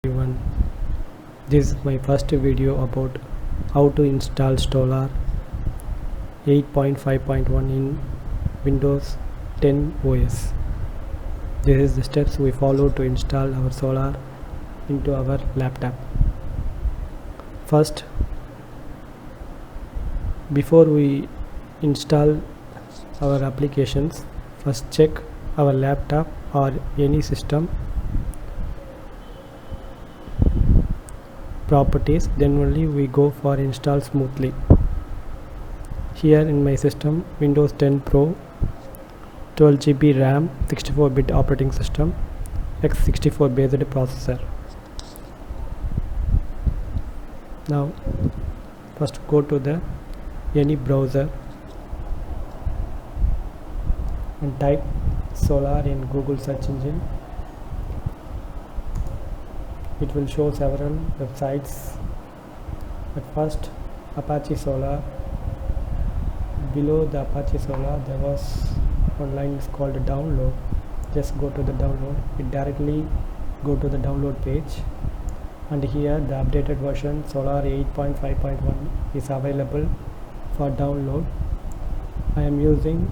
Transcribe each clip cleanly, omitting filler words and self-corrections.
Everyone, this is my first video about how to install Solar 8.5.1 in Windows 10 OS. This is the steps we follow to install our Solar into our laptop. First, before we install our applications, first check our laptop or any system properties, then only we go for install smoothly. Here in my system, Windows 10 Pro, 12 GB RAM, 64-bit operating system, x64 based processor. Now first go to the any browser and type Solar in Google search engine. It will show several websites. At first, Apache Solar. Below the Apache Solar there was one line is called download. Just go to the download. It directly go to the download page, and here the updated version Solar 8.5.1 is available for download. I am using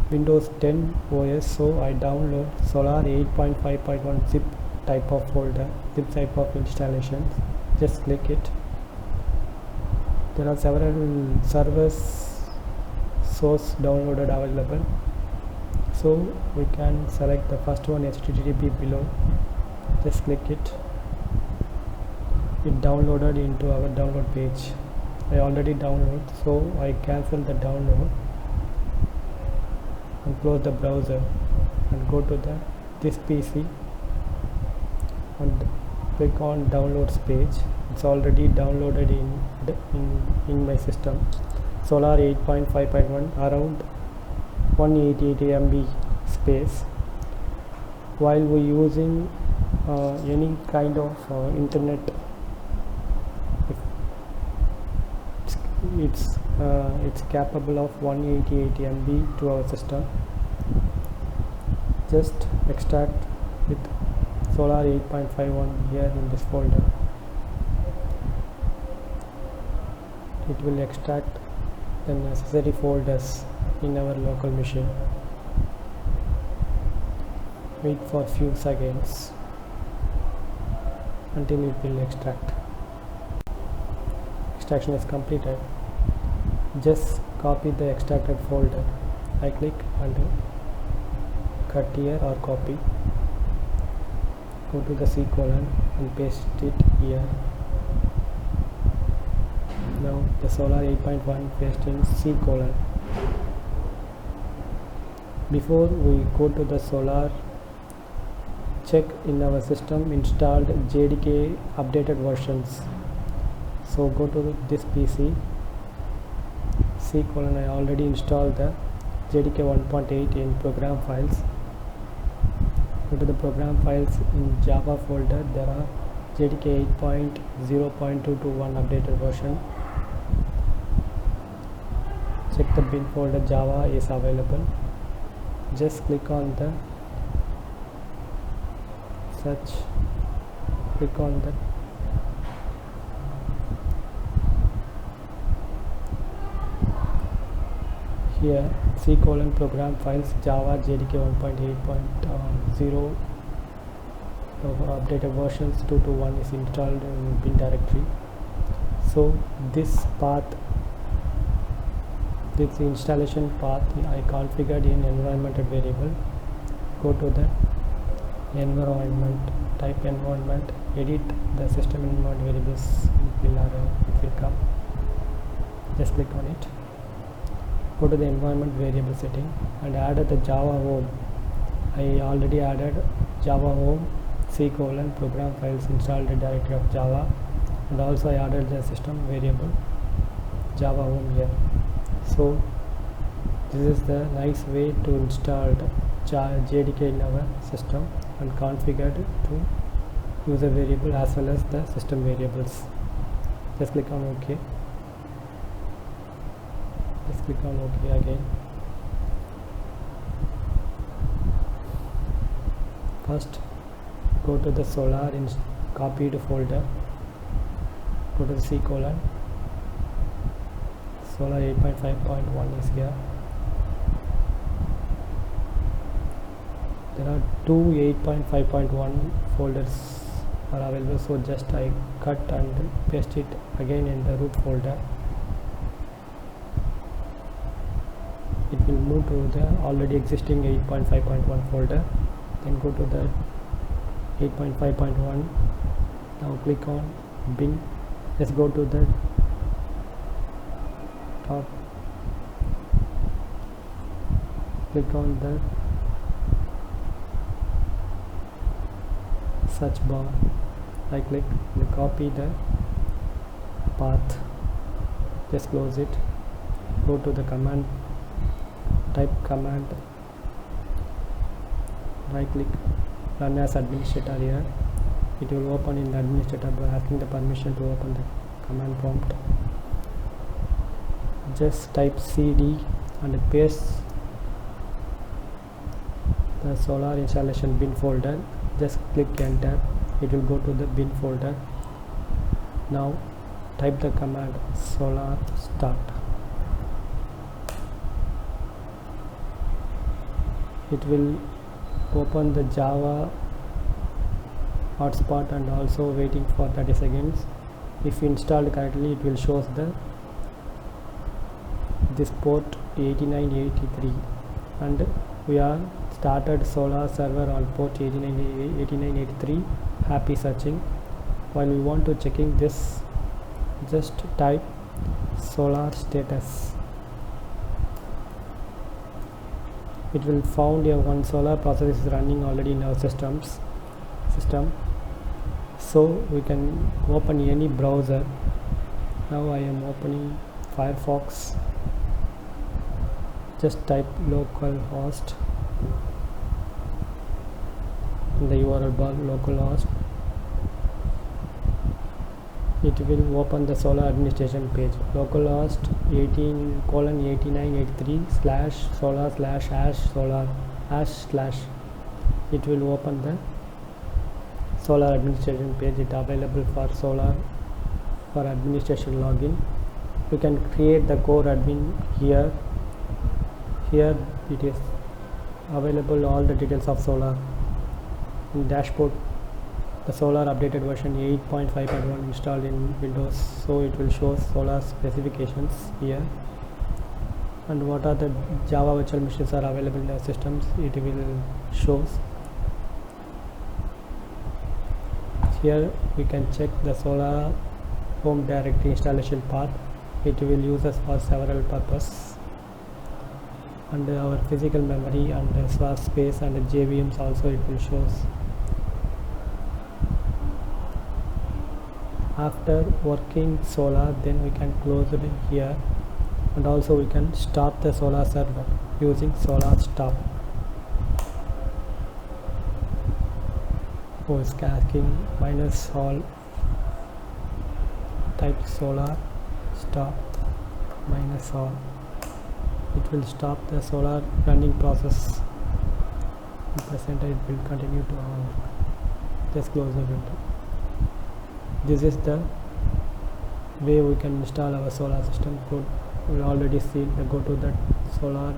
Windows 10 OS, so I download Solar 8.5.1 zip type of folder, zip type of installations. Just click it. There are several servers source downloaded available, so we can select the first one, HTTP below. Just click it. It downloaded into our download page. I already download, so I cancel the download and close the browser and go to this PC and click on downloads page. It's already downloaded in my system. Solar 8.5.1 around 188 MB space. While we using any kind of internet, it's capable of 188 MB to our system. Just extract with Solar 8.5.1 here in this folder. It will extract the necessary folders in our local machine. Wait for few seconds until it will extract. Extraction is completed. Just copy the extracted folder. I click and cut here or copy. Go to the C colon and paste it here. Now the Solar 8.1 paste in C colon. Before we go to the Solar, check in our system installed JDK updated versions. So go to this PC, C colon. I already installed the JDK 1.8 in program files. Go to the program files in Java folder. There are JDK 8.0.221 updated version. Check the bin folder. Java is available. Just click on the search. Click on the here C colon program files Java JDK 1.8.0 updated versions 221 is installed in bin directory. So this path, this installation path I configured in environment variable. Go to the environment, type environment, edit the system environment variables. It will come. Just click on it. Go to the environment variable setting and add the Java home. I already added Java home C colon program files installed directory of Java, and also I added the system variable Java home here. So this is the nice way to install JDK in our system and configured to user variable as well as the system variables. Just click on OK. Just click on OK again. First go to the Solar copied folder, go to the C colon, Solar 8.5.1 is here. There are two 8.5.1 folders are available, so just I cut and paste it again in the root folder. It will move to the already existing 8.5.1 folder. Then go to the 8.5.1. now click on bin. Let's go to the top, click on the search bar, right click and copy the path, just close it, go to the command, type command, right click, run as administrator. Here it will open in the administrator by asking the permission to open the command prompt. Just type cd and paste the solar installation bin folder, just click enter, it will go to the bin folder. Now type the command solar start. It will open the Java hotspot and also waiting for 30 seconds. If installed correctly, it will show this port 8983, and we are started solar server on port 8983. Happy searching. While we want to checking this, just type solar status. It will found a one solar process is running already in our system, so we can open any browser. Now I am opening Firefox. Just type localhost in the URL bar, localhost. It will open the solar administration page, localhost 18:8983/solar/hash/solar/. It will open the solar administration page. It available for solar for administration login. You can create the core admin here. Here it is available all the details of solar. In dashboard, the solar updated version 8.5.1 installed in Windows, so it will show solar specifications here, and what are the Java virtual machines are available in the systems, it will shows. Here we can check the solar home directory installation path. It will use us for several purposes, and our physical memory and swap space and JVMs also it will shows. After working solar, then we can close it here, and also we can stop the solar server using solar stop. Oh, it's asking -all, type solar stop -all. It will stop the solar running process. In present it will continue to work. Just close the window. This is the way we can install our solar system code. We already seen the go to the solar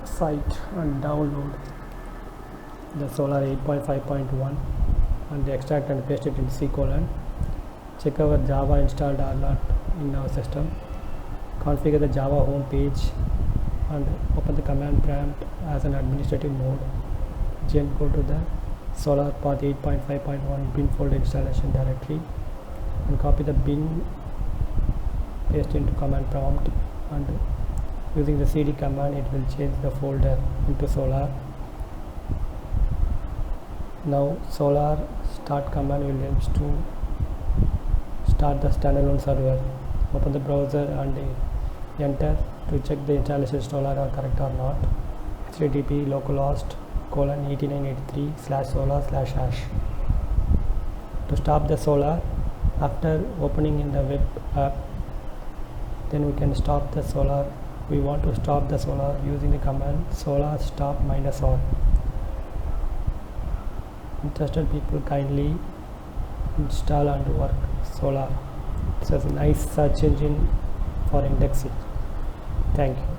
site and download the solar 8.5.1 and extract and paste it in C colon. Check our Java installed or not in our system. Configure the Java home page and open the command prompt as an administrative mode. Then go to the solar path 8.5.1 bin folder installation directory and copy the bin, paste into command prompt, and using the cd command it will change the folder into solar. Now solar start command will help to start the standalone server. Open the browser and enter to check the installation solar are correct or not. http localhost:8983/solar/hash. To stop the solar, after opening in the web app, then we can stop the solar. We want to stop the solar using the command solar stop -all. Interested people kindly install and work Solr. It's a nice search engine for indexing. Thank you.